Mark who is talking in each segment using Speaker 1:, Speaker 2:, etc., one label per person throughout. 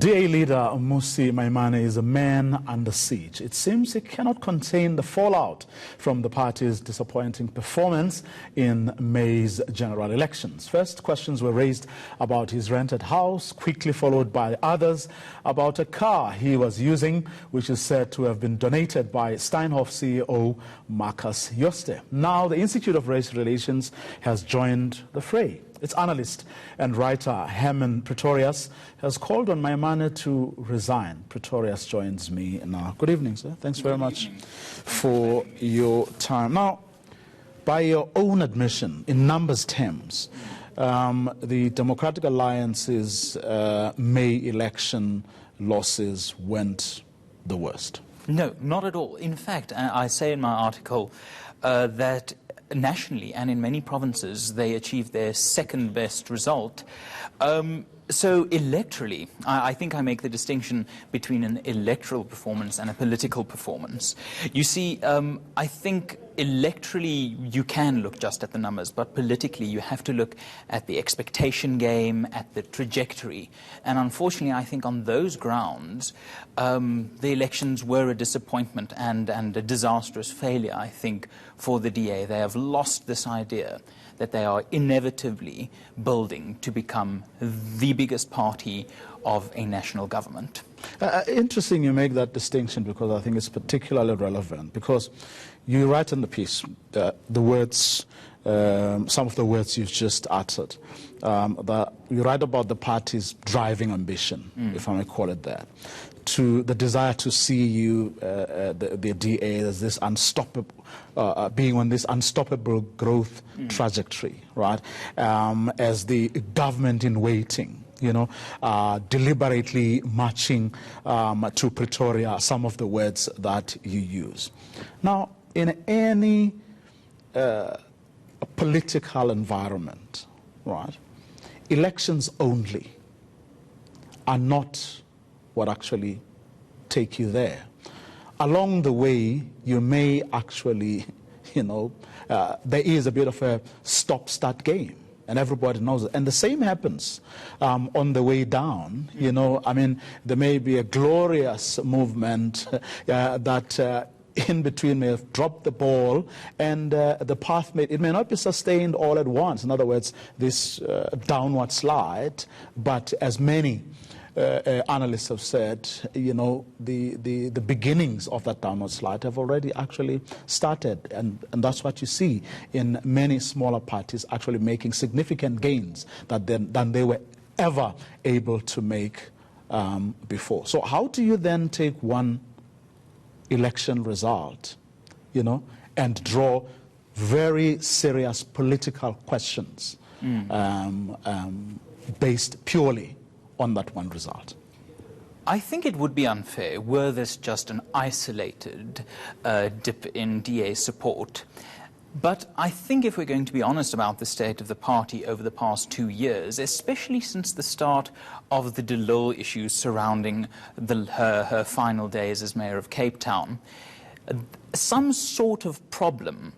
Speaker 1: DA leader Mmusi Maimane is a man under siege. It seems he cannot contain the fallout from the party's disappointing performance in May's general elections. First, questions were raised about his rented house, quickly followed by others about a car he was using, which is said to have been donated by Steinhoff CEO Marcus Jooste. Now, the Institute of Race Relations has joined the fray. Its analyst and writer Herman Pretorius has called on Maimane to resign. Pretorius joins me now. Good evening, sir. Thanks very much for your time. Now, by your own admission, in numbers terms, the Democratic Alliance's May election losses went the worst.
Speaker 2: No, not at all. In fact, I say in my article that nationally and in many provinces they achieved their second best result. So electorally, I think I make the distinction between an electoral performance and a political performance. You see, I think electorally you can look just at the numbers, but politically you have to look at the expectation game, at the trajectory. And unfortunately, I think on those grounds, the elections were a disappointment and a disastrous failure, I think, for the DA. They have lost this idea that they are inevitably building to become the biggest party of a national government.
Speaker 1: Interesting you make that distinction, because I think it's particularly relevant, because you write in the piece the words, some of the words you've just uttered, that you write about the party's driving ambition, if I may call it that, to the desire to see you, the DA, as this unstoppable, being on this unstoppable growth trajectory, right? As the government in waiting, you know, deliberately marching to Pretoria, some of the words that you use. Now, in any political environment, right, elections only are not what actually take you there. Along the way, you may actually, you know, there is a bit of a stop-start game, and everybody knows it. And the same happens on the way down. You know, I mean, there may be a glorious movement that in between may have dropped the ball, and the path it may not be sustained all at once. In other words, this downward slide, but as many analysts have said, you know, the beginnings of that downward slide have already actually started, and that's what you see in many smaller parties actually making significant gains than they were ever able to make before. So how do you then take one election result, you know, and draw very serious political questions based purely on that one result?
Speaker 2: I think it would be unfair were this just an isolated dip in DA support. But I think if we're going to be honest about the state of the party over the past 2 years, especially since the start of the Delille issues surrounding her final days as mayor of Cape Town, some sort of problem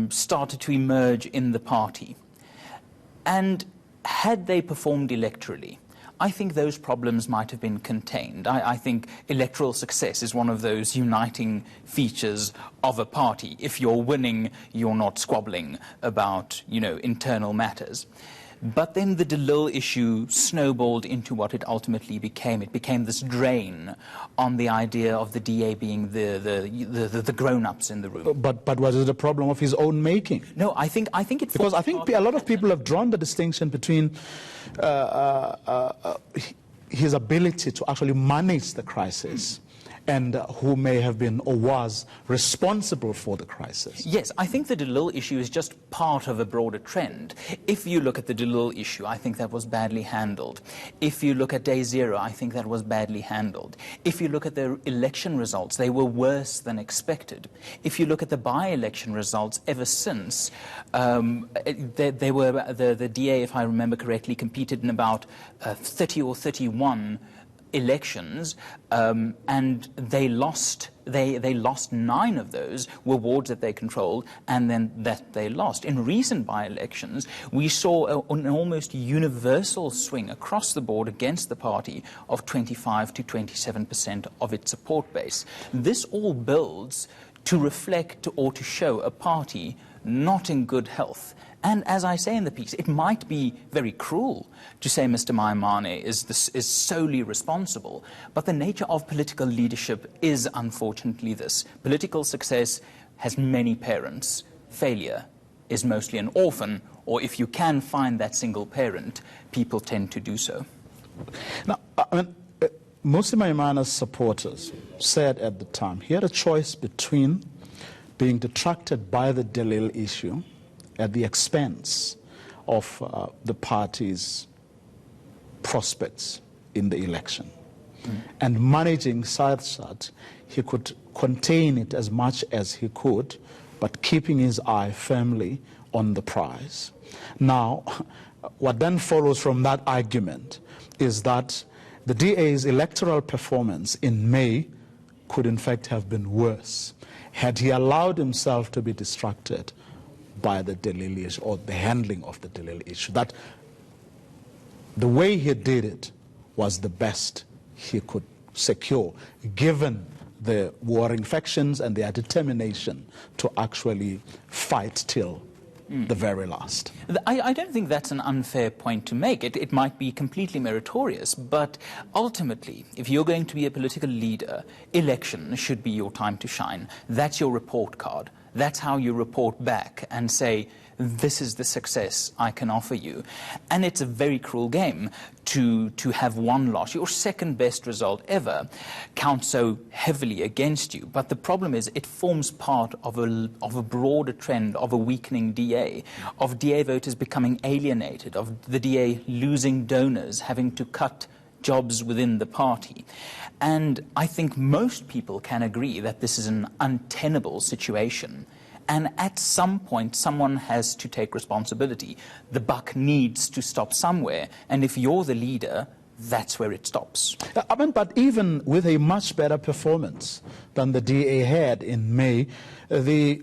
Speaker 2: started to emerge in the party. And had they performed electorally, I think those problems might have been contained. I think electoral success is one of those uniting features of a party. If you're winning, you're not squabbling about, you know, internal matters. But then the Delille issue snowballed into what it ultimately became. It became this drain on the idea of the DA being the grown-ups in the room.
Speaker 1: But was it a problem of his own making?
Speaker 2: No, I think it...
Speaker 1: Because I think a lot of people have drawn the distinction between his ability to actually manage the crisis and who may have been or was responsible for the crisis.
Speaker 2: Yes, I think the Delille issue is just part of a broader trend. If you look at the Delille issue, I think that was badly handled. If you look at Day Zero, I think that was badly handled. If you look at the election results, they were worse than expected. If you look at the by-election results ever since, they were the DA, if I remember correctly, competed in about 30 or 31 elections, and they lost 9 of those were wards that they controlled, and then that they lost. In recent by-elections, we saw an almost universal swing across the board against the party of 25 to 27% of its support base. This all builds to reflect or to show a party not in good health. And as I say in the piece, it might be very cruel to say Mr. Maimane is solely responsible, but the nature of political leadership is unfortunately this. Political success has many parents. Failure is mostly an orphan, or if you can find that single parent, people tend to do so.
Speaker 1: Now, Mmusi Maimane's supporters said at the time he had a choice between being detracted by the Delil issue at the expense of the party's prospects in the election, and managing such that he could contain it as much as he could, but keeping his eye firmly on the prize. Now, what then follows from that argument is that the DA's electoral performance in May could in fact have been worse had he allowed himself to be distracted by the Delil issue, or the handling of the Delil issue. That the way he did it was the best he could secure, given the warring factions and their determination to actually fight till the very last.
Speaker 2: I don't think that's an unfair point to make. It might be completely meritorious, but ultimately, if you're going to be a political leader, election should be your time to shine. That's your report card. That's how you report back and say, this is the success I can offer you. And it's a very cruel game to have one loss, your second best result ever, count so heavily against you. But the problem is it forms part of a broader trend of a weakening DA, of DA voters becoming alienated, of the DA losing donors, having to cut jobs within the party. And I think most people can agree that this is an untenable situation. And at some point, someone has to take responsibility. The buck needs to stop somewhere. And if you're the leader, that's where it stops.
Speaker 1: But even with a much better performance than the DA had in May,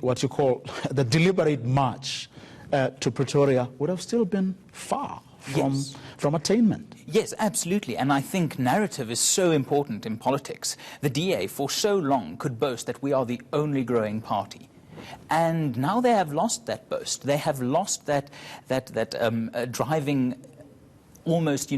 Speaker 1: what you call the deliberate march to Pretoria would have still been far from attainment.
Speaker 2: Yes, absolutely. And I think narrative is so important in politics. The DA for so long could boast that we are the only growing party. And now they have lost that boast. They have lost that driving almost,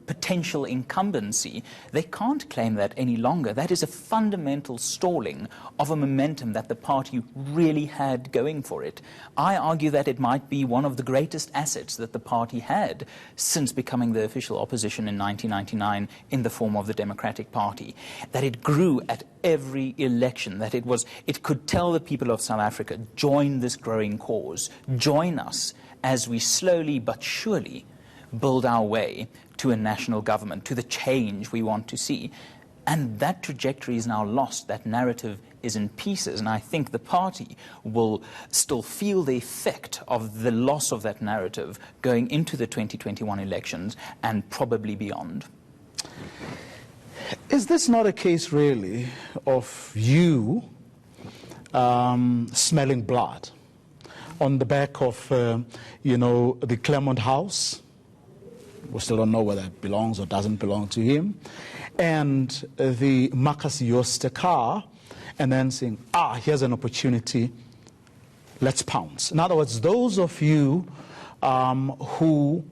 Speaker 2: potential incumbency. They can't claim that any longer. That is a fundamental stalling of a momentum that the party really had going for it. I argue that it might be one of the greatest assets that the party had since becoming the official opposition in 1999 in the form of the Democratic Party. That it grew at every election, that it could tell the people of South Africa, join this growing cause, join us as we slowly but surely build our way to a national government, to the change we want to see. And that trajectory is now lost. That narrative is in pieces. And I think the party will still feel the effect of the loss of that narrative going into the 2021 elections and probably beyond.
Speaker 1: Is this not a case, really, of you smelling blood on the back of, the Claremont House? We still don't know whether it belongs or doesn't belong to him. And the Marcus Jooste car, and then saying, here's an opportunity, let's pounce. In other words, those of you who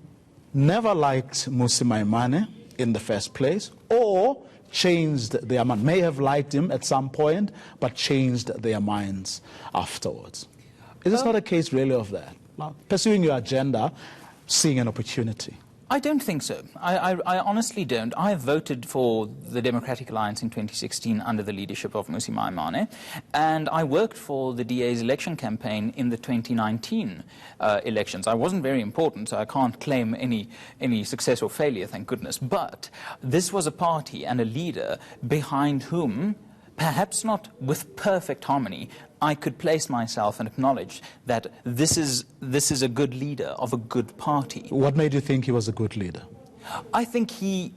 Speaker 1: never liked Mmusi Maimane in the first place, or changed their mind, may have liked him at some point, but changed their minds afterwards. Is this not a case really of that? Pursuing your agenda, seeing an opportunity.
Speaker 2: I don't think so. I honestly don't. I voted for the Democratic Alliance in 2016 under the leadership of Mmusi Maimane, and I worked for the DA's election campaign in the 2019 elections. I wasn't very important, so I can't claim any success or failure, thank goodness. But this was a party and a leader behind whom, perhaps not with perfect harmony, I could place myself and acknowledge that this is a good leader of a good party.
Speaker 1: What made you think he was a good leader?
Speaker 2: I think he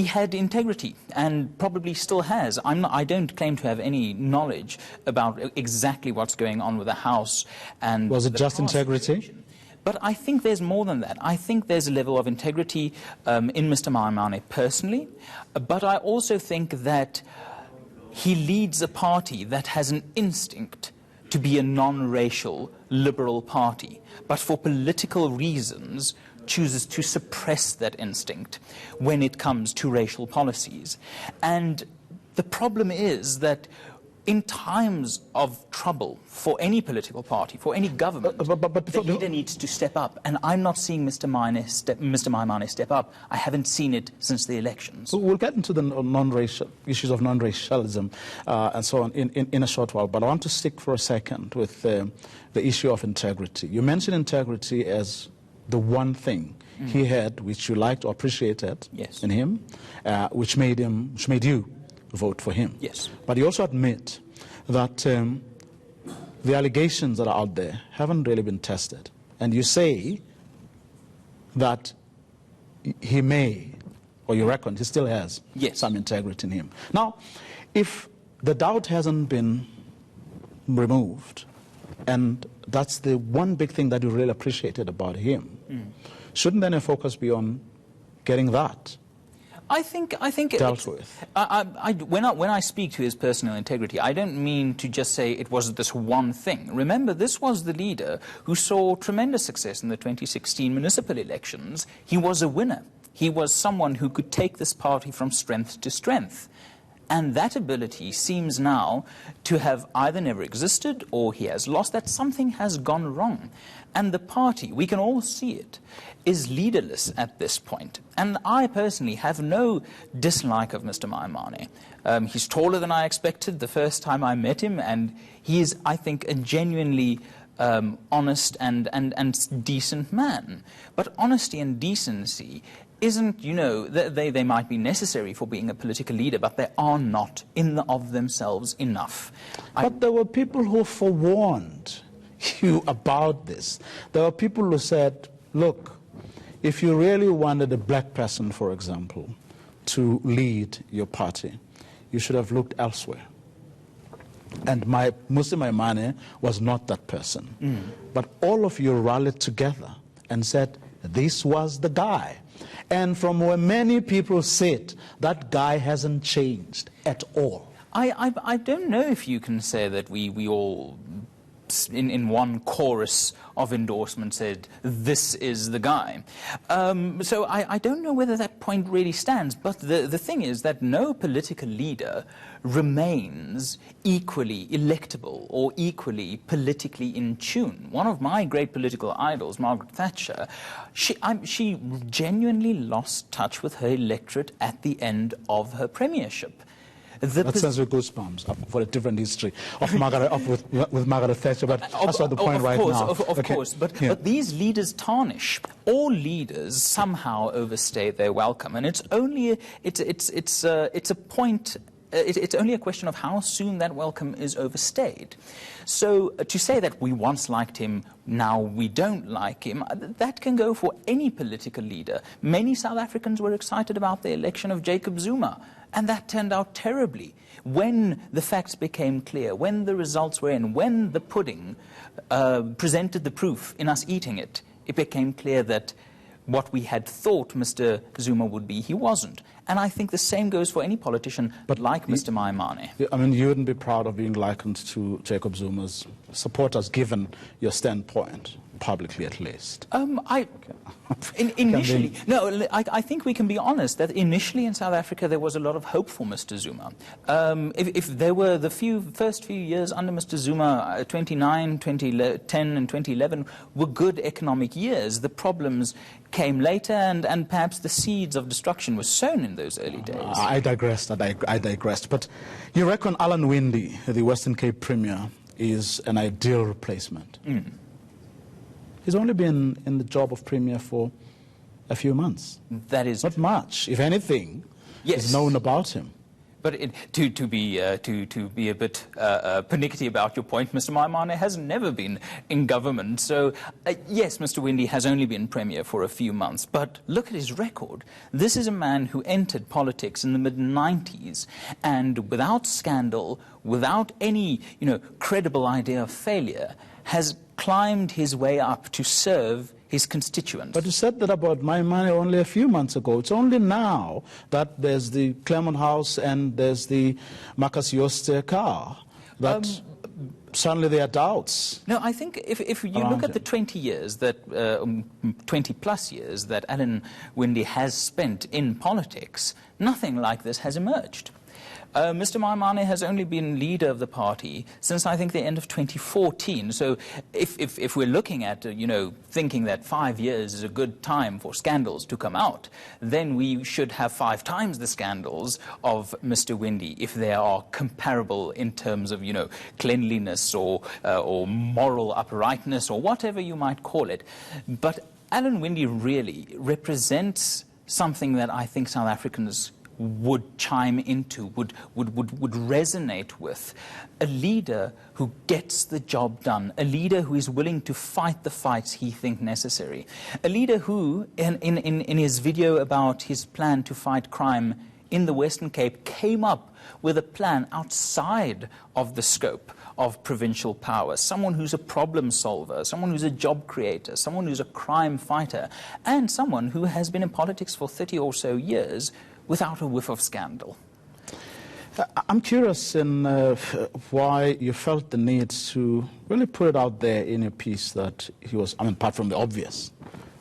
Speaker 2: had integrity and probably still has. I don't claim to have any knowledge about exactly what's going on with the House. And
Speaker 1: was it just integrity?
Speaker 2: Situation. But I think there's more than that. I think there's a level of integrity in Mr. Maimane personally, but I also think that he leads a party that has an instinct to be a non-racial liberal party, but for political reasons chooses to suppress that instinct when it comes to racial policies. And the problem is that in times of trouble for any political party, for any government, the leader needs to step up. And I'm not seeing Mr. Maimane step up. I haven't seen it since the elections.
Speaker 1: We'll get into the non-racial issues of non-racialism and so on in a short while. But I want to stick for a second with the issue of integrity. You mentioned integrity as the one thing he had which you liked or appreciated in him, which made you vote for him.
Speaker 2: Yes.
Speaker 1: But you also admit that the allegations that are out there haven't really been tested. And you say that he may, or you reckon he still has some integrity in him. Now, if the doubt hasn't been removed, and that's the one big thing that you really appreciated about him, shouldn't then a focus be on getting that
Speaker 2: I think
Speaker 1: dealt with?
Speaker 2: When I speak to his personal integrity, I don't mean to just say it was this one thing. Remember, this was the leader who saw tremendous success in the 2016 municipal elections. He was a winner. He was someone who could take this party from strength to strength. And that ability seems now to have either never existed or he has lost, that something has gone wrong. And the party, we can all see it, is leaderless at this point. And I personally have no dislike of Mr. Maimane. He's taller than I expected the first time I met him, and he is, I think, a genuinely honest and decent man. But honesty and decency isn't, you know, they might be necessary for being a political leader, but they are not in of themselves enough.
Speaker 1: But there were people who forewarned you about this. There were people who said, look, if you really wanted a black person, for example, to lead your party, you should have looked elsewhere. And Mmusi Maimane was not that person. But all of you rallied together and said, this was the guy. And from where many people sit, that guy hasn't changed at all.
Speaker 2: I don't know if you can say that we all, in one chorus of endorsement, said, this is the guy. So I don't know whether that point really stands. But the thing is that no political leader remains equally electable or equally politically in tune. One of my great political idols, Margaret Thatcher, she genuinely lost touch with her electorate at the end of her premiership.
Speaker 1: That sounds like goosebumps for a different history of Margaret, with Margaret Thatcher, but that's not the point right now.
Speaker 2: Of course, but these leaders tarnish. All leaders somehow overstay their welcome, and it's only a point. It's only a question of how soon that welcome is overstayed. So to say that we once liked him, now we don't like him, that can go for any political leader. Many South Africans were excited about the election of Jacob Zuma, and that turned out terribly. When the facts became clear, when the results were in, when the pudding presented the proof in us eating it, it became clear that what we had thought Mr. Zuma would be, he wasn't. And I think the same goes for any politician like Mr. Maimane.
Speaker 1: I mean, you wouldn't be proud of being likened to Jacob Zuma's supporters, given your standpoint, publicly at least.
Speaker 2: Initially, no, I think we can be honest that initially in South Africa there was a lot of hope for Mr. Zuma. If there were the first few years under Mr. Zuma, 2009, 2010 and 2011 were good economic years. The problems came later, and perhaps the seeds of destruction were sown in those early days.
Speaker 1: I digressed. But you reckon Alan Winde, the Western Cape Premier, is an ideal replacement? He's only been in the job of Premier for a few months.
Speaker 2: That is
Speaker 1: not much, if anything, is known about him.
Speaker 2: But to be a bit pernickety about your point, Mr. Maimane has never been in government. So, yes, Mr. Windy has only been Premier for a few months. But look at his record. This is a man who entered politics in the mid-90s and without scandal, without any, credible idea of failure, has climbed his way up to serve his constituents.
Speaker 1: But you said that about Maimane only a few months ago. It's only now that there's the Claremont House and there's the Marcus Jooste car that suddenly there are doubts.
Speaker 2: No, I think if you look at the 20 years that 20 plus years that Alan Windy has spent in politics, nothing like this has emerged. Mr. Maimane has only been leader of the party since, I think, the end of 2014. So if we're looking at, thinking that 5 years is a good time for scandals to come out, then we should have 5 times the scandals of Mr. Windy if they are comparable in terms of, cleanliness or moral uprightness or whatever you might call it. But Alan Windy really represents something that I think South Africans would chime into, would resonate with. A leader who gets the job done, a leader who is willing to fight the fights he thinks necessary, a leader who, in his video about his plan to fight crime in the Western Cape, came up with a plan outside of the scope of provincial power, someone who's a problem solver, someone who's a job creator, someone who's a crime fighter, and someone who has been in politics for 30 or so years without a whiff of scandal.
Speaker 1: I'm curious in why you felt the need to really put it out there in a piece that he was, apart from the obvious,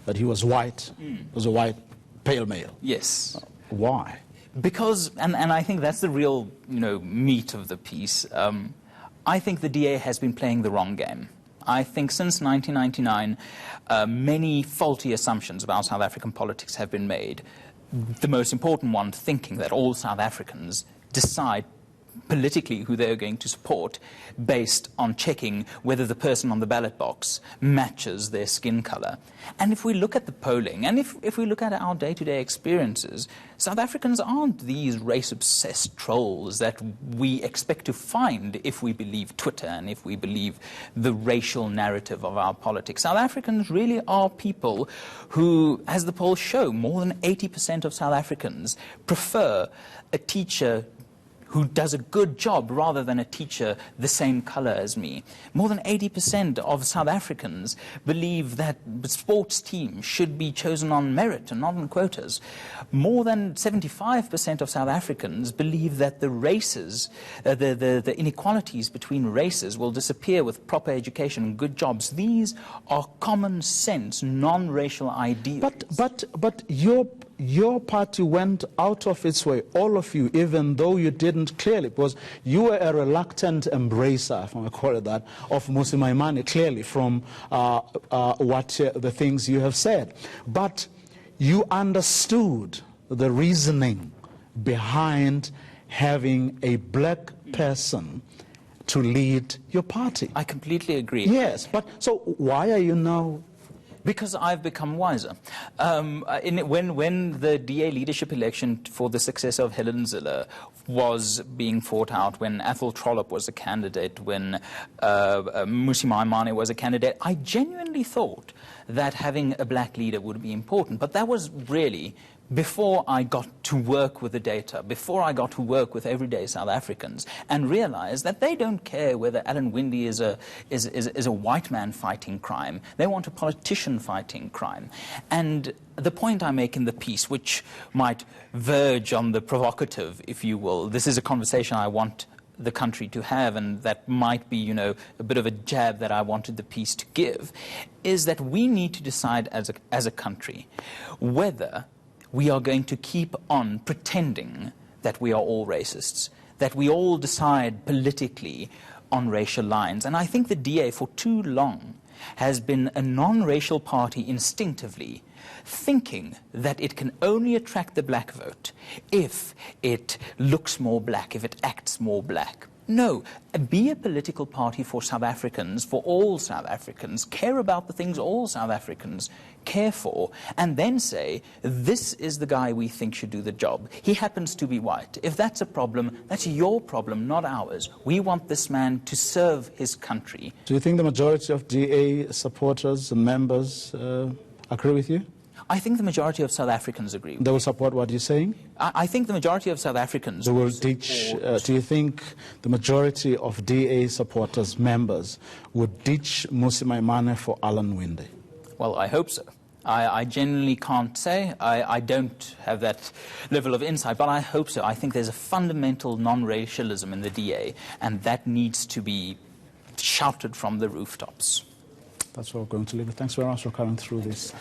Speaker 1: that he was white, was a white, pale male.
Speaker 2: Yes.
Speaker 1: Why?
Speaker 2: Because, and I think that's the real, meat of the piece, I think the DA has been playing the wrong game. I think since 1999, many faulty assumptions about South African politics have been made. The most important one, thinking that all South Africans decide politically who they're going to support based on checking whether the person on the ballot box matches their skin color. And if we look at the polling, and if we look at our day-to-day experiences, South Africans aren't these race-obsessed trolls that we expect to find if we believe Twitter and if we believe the racial narrative of our politics. South Africans really are people who, as the polls show, more than 80% of South Africans prefer a teacher who does a good job rather than a teacher the same color as me. More than 80% of South Africans believe that the sports team should be chosen on merit and not on quotas. More than 75% of South Africans believe that the races, the inequalities between races will disappear with proper education and good jobs. These are common sense, non-racial ideals.
Speaker 1: But your party went out of its way, all of you, even though you didn't clearly, because you were a reluctant embracer, if I may call it that, of Mmusi Maimane, clearly from the things you have said. But you understood the reasoning behind having a black person to lead your party.
Speaker 2: I completely agree.
Speaker 1: Yes, but so why are you now?
Speaker 2: Because I've become wiser. When the DA leadership election for the successor of Helen Zille was being fought out, when Athol Trollop was a candidate, when Mmusi Maimane was a candidate, I genuinely thought that having a black leader would be important. But that was really before I got to work with the data, before I got to work with everyday South Africans and realized that they don't care whether Alan Windy is a white man fighting crime. They want a politician fighting crime. And the point I make in the piece, which might verge on the provocative, if you will, this is a conversation I want the country to have, and that might be, a bit of a jab that I wanted the piece to give, is that we need to decide as a country whether we are going to keep on pretending that we are all racists, that we all decide politically on racial lines. And I think the DA for too long has been a non-racial party instinctively, thinking that it can only attract the black vote if it looks more black, if it acts more black. No, be a political party for South Africans, for all South Africans. Care about the things all South Africans care for, and then say, this is the guy we think should do the job. He happens to be white. If that's a problem, that's your problem, not ours. We want this man to serve his country.
Speaker 1: Do you think the majority of DA supporters and members agree with you?
Speaker 2: I think the majority of South Africans agree.
Speaker 1: They will support what you're saying?
Speaker 2: I think the majority of South Africans
Speaker 1: they will ditch. Do you think the majority of DA supporters, members, would ditch Mmusi Maimane for Alan Winde?
Speaker 2: Well, I hope so. I genuinely can't say. I don't have that level of insight, but I hope so. I think there's a fundamental non-racialism in the DA, and that needs to be shouted from the rooftops.
Speaker 1: That's what we're going to leave it. Thanks very much for coming through this.